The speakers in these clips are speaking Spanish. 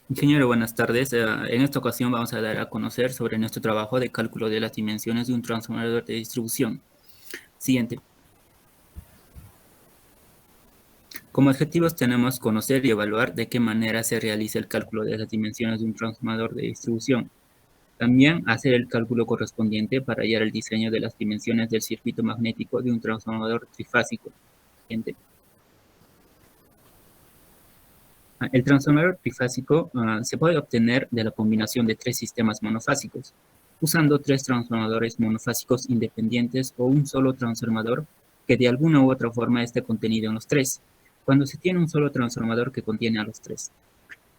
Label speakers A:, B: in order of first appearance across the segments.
A: Ingeniero, buenas tardes. En esta ocasión vamos a dar a conocer sobre nuestro trabajo de cálculo de las dimensiones de un transformador de distribución. Siguiente. Como objetivos tenemos conocer y evaluar de qué manera se realiza el cálculo de las dimensiones de un transformador de distribución. También hacer el cálculo correspondiente para hallar el diseño de las dimensiones del circuito magnético de un transformador trifásico. Siguiente. El transformador trifásico se puede obtener de la combinación de tres sistemas monofásicos, usando tres transformadores monofásicos independientes o un solo transformador que de alguna u otra forma esté contenido en los tres, cuando se tiene un solo transformador que contiene a los tres.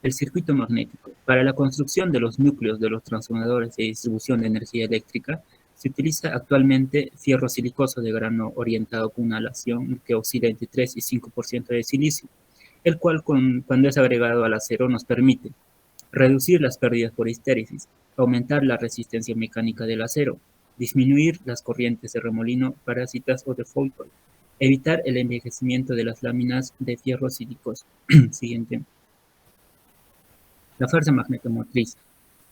A: El circuito magnético. Para la construcción de los núcleos de los transformadores de distribución de energía eléctrica, se utiliza actualmente fierro silicoso de grano orientado con una aleación que oscila entre 3 y 5% de silicio, el cual cuando es agregado al acero nos permite reducir las pérdidas por histéresis, aumentar la resistencia mecánica del acero, disminuir las corrientes de remolino, parásitas o de Foucault, evitar el envejecimiento de las láminas de fierro silicoso. Siguiente. La fuerza magnetomotriz.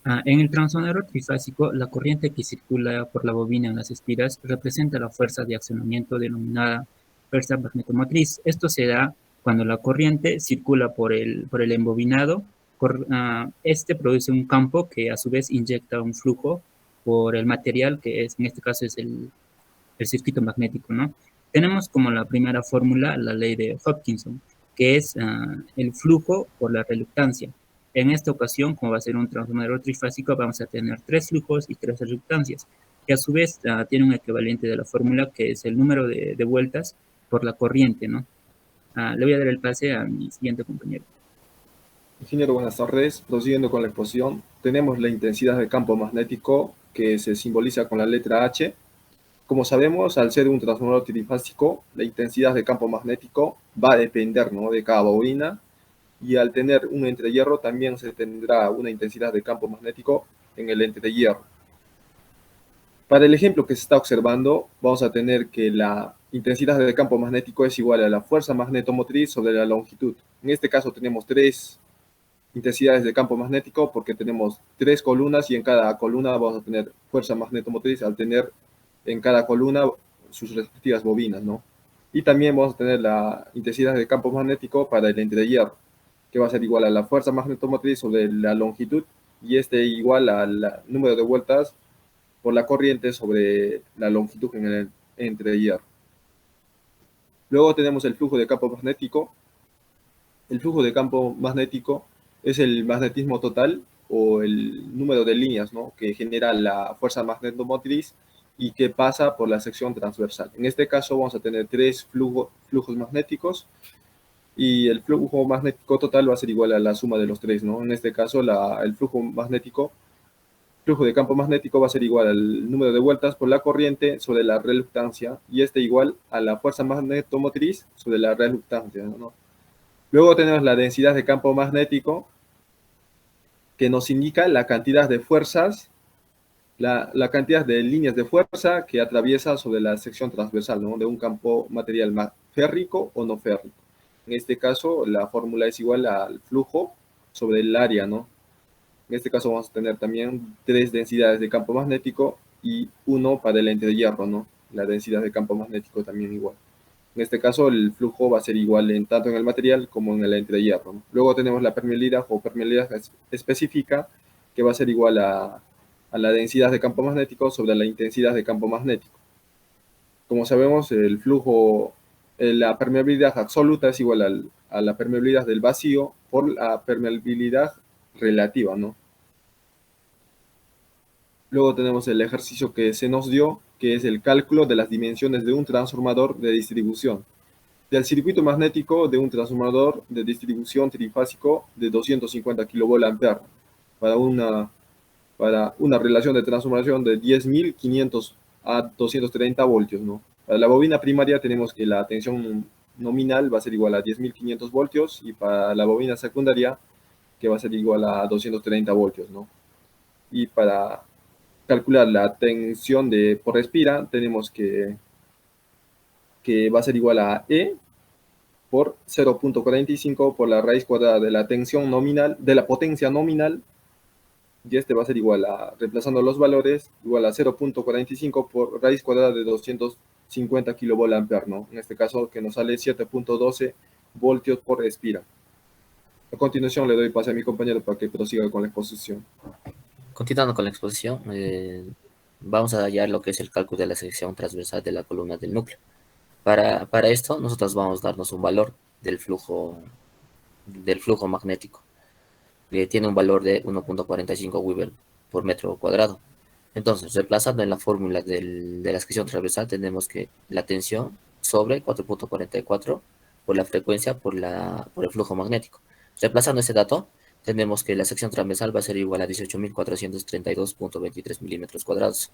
A: En el transformador trifásico, la corriente que circula por la bobina en las espiras representa la fuerza de accionamiento denominada fuerza magnetomotriz. Esto se da cuando la corriente circula por el embobinado. Este produce un campo que a su vez inyecta un flujo por el material que es, en este caso es el circuito magnético, ¿no? Tenemos como la primera fórmula la ley de Hopkinson, que es el flujo por la reluctancia. En esta ocasión, como va a ser un transformador trifásico, vamos a tener tres flujos y tres reluctancias, que a su vez tiene un equivalente de la fórmula, que es el número de vueltas por la corriente, ¿no? Le voy a dar el pase a mi siguiente compañero.
B: Ingeniero, buenas tardes. Prosiguiendo con la exposición, tenemos la intensidad de campo magnético que se simboliza con la letra H. Como sabemos, al ser un transformador trifásico, la intensidad de campo magnético va a depender, ¿no?, de cada bobina, y al tener un entrehierro también se tendrá una intensidad de campo magnético en el entrehierro. Para el ejemplo que se está observando, vamos a tener que la intensidad de campo magnético es igual a la fuerza magnetomotriz sobre la longitud. En este caso tenemos tres intensidades de campo magnético porque tenemos tres columnas y en cada columna vamos a tener fuerza magnetomotriz al tener en cada columna sus respectivas bobinas, ¿no? Y también vamos a tener la intensidad de campo magnético para el entrehierro, que va a ser igual a la fuerza magnetomotriz sobre la longitud y este igual al número de vueltas por la corriente sobre la longitud en el entrehierro. Luego tenemos el flujo de campo magnético. El flujo de campo magnético es el magnetismo total o el número de líneas, ¿no?, que genera la fuerza magnetomotriz y que pasa por la sección transversal. En este caso vamos a tener tres flujos magnéticos y el flujo magnético total va a ser igual a la suma de los tres, ¿no? En este caso el flujo de campo magnético va a ser igual al número de vueltas por la corriente sobre la reluctancia y este igual a la fuerza magnetomotriz sobre la reluctancia, ¿no? Luego tenemos la densidad de campo magnético, que nos indica la cantidad de fuerzas, la cantidad de líneas de fuerza que atraviesa sobre la sección transversal, ¿no?, de un campo material férrico o no férrico. En este caso, la fórmula es igual al flujo sobre el área, ¿no? En este caso vamos a tener también tres densidades de campo magnético y uno para el entrehierro, ¿no? La densidad de campo magnético también igual. En este caso, el flujo va a ser igual tanto en el material como en el entrehierro, ¿no? Luego tenemos la permeabilidad o permeabilidad específica, que va a ser igual a la densidad de campo magnético sobre la intensidad de campo magnético. Como sabemos, la permeabilidad absoluta es igual a la permeabilidad del vacío por la permeabilidad relativa, ¿no? Luego tenemos el ejercicio que se nos dio, que es el cálculo de las dimensiones de un transformador de distribución. Del circuito magnético de un transformador de distribución trifásico de 250 kVA para una relación de transformación de 10.500 a 230 voltios, ¿no? Para la bobina primaria tenemos que la tensión nominal va a ser igual a 10.500 voltios y para la bobina secundaria que va a ser igual a 230 voltios, ¿no? Y para calcular la tensión por respira tenemos que va a ser igual a E por 0.45 por la raíz cuadrada de la tensión nominal, de la potencia nominal, y este va a ser igual a, reemplazando los valores, igual a 0.45 por raíz cuadrada de 250 kilovolt-ampere, ¿no? En este caso, que nos sale 7.12 voltios por espira. A continuación le doy pase a mi compañero para que prosiga con la exposición.
C: Continuando con la exposición, vamos a hallar lo que es el cálculo de la sección transversal de la columna del núcleo. Para esto, nosotros vamos a darnos un valor del flujo magnético, que tiene un valor de 1.45 Weber por metro cuadrado. Entonces, reemplazando en la fórmula de la sección transversal, tenemos que la tensión sobre 4.44 por la frecuencia por el flujo magnético. Reemplazando ese dato, tenemos que la sección transversal va a ser igual a 18.432.23 milímetros cuadrados.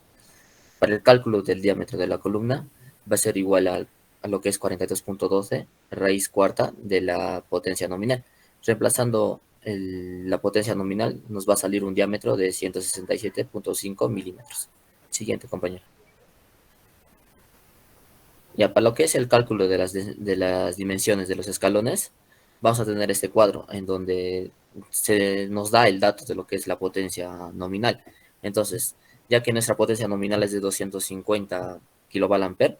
C: Para el cálculo del diámetro de la columna, va a ser igual a lo que es 42.12 raíz cuarta de la potencia nominal. Reemplazando la potencia nominal, nos va a salir un diámetro de 167.5 milímetros. Siguiente, compañero. Ya, para lo que es el cálculo de las dimensiones de los escalones, vamos a tener este cuadro en donde se nos da el dato de lo que es la potencia nominal. Entonces, ya que nuestra potencia nominal es de 250 kilovolt-ampere,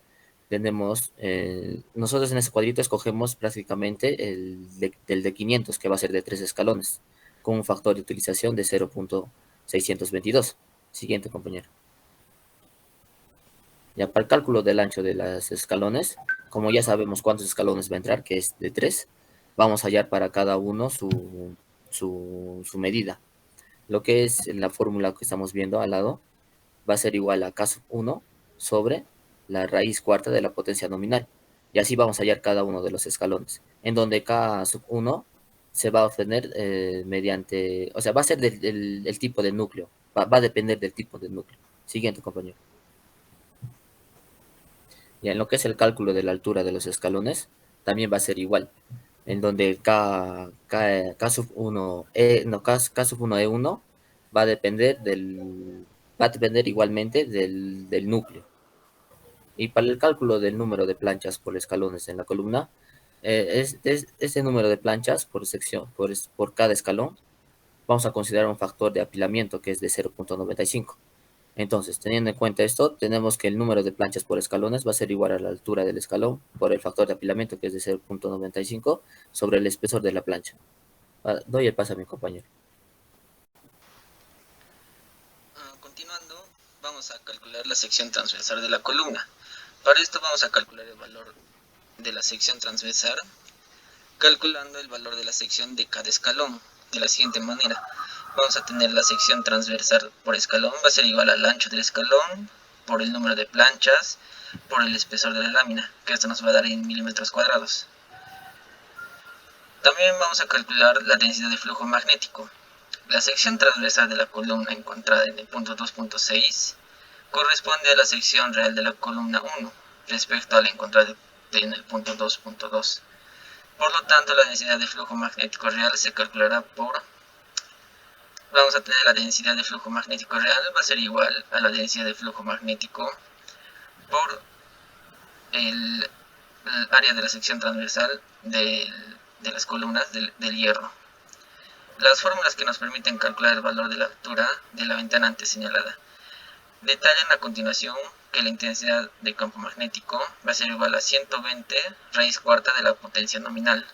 C: tenemos, nosotros en este cuadrito escogemos prácticamente el de 500, que va a ser de 3 escalones, con un factor de utilización de 0.622. Siguiente, compañero. Ya, para el cálculo del ancho de los escalones, como ya sabemos cuántos escalones va a entrar, que es de 3, vamos a hallar para cada uno su medida. Lo que es la fórmula que estamos viendo al lado va a ser igual a K sub 1 sobre la raíz cuarta de la potencia nominal. Y así vamos a hallar cada uno de los escalones, en donde K sub 1 se va a obtener mediante, o sea, va a ser del tipo de núcleo, va a depender del tipo de núcleo. Siguiente, compañero. Ya, en lo que es el cálculo de la altura de los escalones, también va a ser igual, en donde K sub 1, K sub 1 E1 va a depender igualmente del núcleo. Y para el cálculo del número de planchas por escalones en la columna, este número de planchas por sección, por cada escalón, vamos a considerar un factor de apilamiento que es de 0.95. Entonces, teniendo en cuenta esto, tenemos que el número de planchas por escalones va a ser igual a la altura del escalón por el factor de apilamiento, que es de 0.95, sobre el espesor de la plancha. Doy el paso a mi compañero.
D: Continuando, vamos a calcular la sección transversal de la columna. Para esto vamos a calcular el valor de la sección transversal, calculando el valor de la sección de cada escalón, de la siguiente manera. Vamos a tener la sección transversal por escalón, va a ser igual al ancho del escalón, por el número de planchas, por el espesor de la lámina, que esto nos va a dar en milímetros cuadrados. También vamos a calcular la densidad de flujo magnético. La sección transversal de la columna encontrada en el punto 2.6 corresponde a la sección real de la columna 1 respecto a la encontrada en el punto 2.2. Por lo tanto, la densidad de flujo magnético real se calculará por... Vamos a tener la densidad de flujo magnético real, va a ser igual a la densidad de flujo magnético por el área de la sección transversal de las columnas del hierro. Las fórmulas que nos permiten calcular el valor de la altura de la ventana antes señalada detallan a continuación que la intensidad de campo magnético va a ser igual a 120 raíz cuarta de la potencia nominal.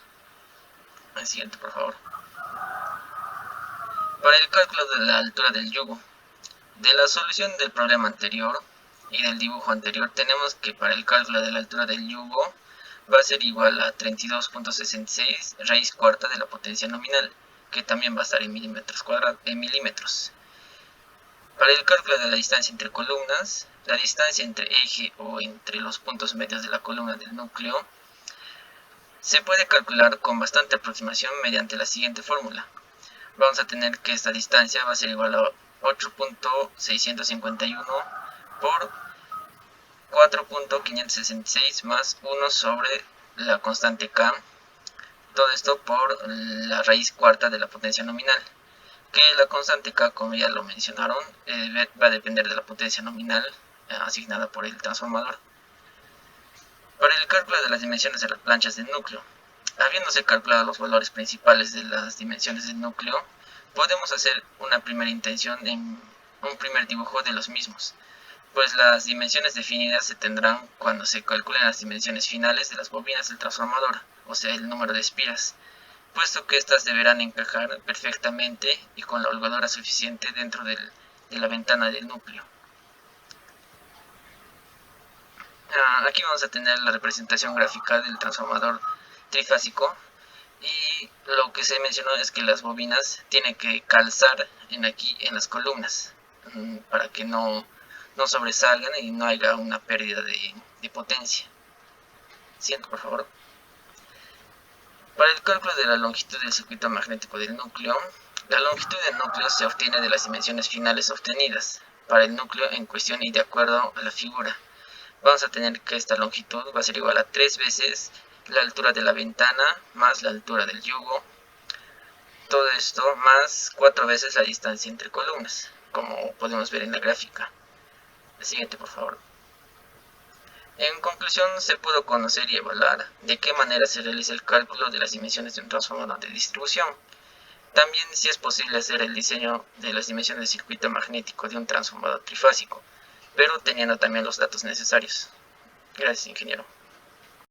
D: El siguiente, por favor. Para el cálculo de la altura del yugo, de la solución del problema anterior y del dibujo anterior, tenemos que para el cálculo de la altura del yugo va a ser igual a 32.66 raíz cuarta de la potencia nominal, que también va a estar en milímetros cuadrados, en milímetros. Para el cálculo de la distancia entre columnas, la distancia entre eje o entre los puntos medios de la columna del núcleo se puede calcular con bastante aproximación mediante la siguiente fórmula. Vamos a tener que esta distancia va a ser igual a 8.651 por 4.566 más 1 sobre la constante K. Todo esto por la raíz cuarta de la potencia nominal, que la constante K, como ya lo mencionaron, va a depender de la potencia nominal asignada por el transformador. Para el cálculo de las dimensiones de las planchas del núcleo, Habiéndose calculado los valores principales de las dimensiones del núcleo, podemos hacer una primera intención en un primer dibujo de los mismos, pues las dimensiones definidas se tendrán cuando se calculen las dimensiones finales de las bobinas del transformador, o sea, el número de espiras, puesto que éstas deberán encajar perfectamente y con la holgadura suficiente dentro de la ventana del núcleo. Aquí vamos a tener la representación gráfica del transformador trifásico, y lo que se mencionó es que las bobinas tienen que calzar aquí en las columnas para que no sobresalgan y no haya una pérdida de potencia. Siguiente, por favor. Para el cálculo de la longitud del circuito magnético del núcleo, la longitud del núcleo se obtiene de las dimensiones finales obtenidas para el núcleo en cuestión y de acuerdo a la figura. Vamos a tener que esta longitud va a ser igual a 3 veces la altura de la ventana más la altura del yugo. Todo esto más 4 veces la distancia entre columnas, como podemos ver en la gráfica. El siguiente, por favor. En conclusión, se pudo conocer y evaluar de qué manera se realiza el cálculo de las dimensiones de un transformador de distribución. También si es posible hacer el diseño de las dimensiones del circuito magnético de un transformador trifásico, pero teniendo también los datos necesarios. Gracias, ingeniero.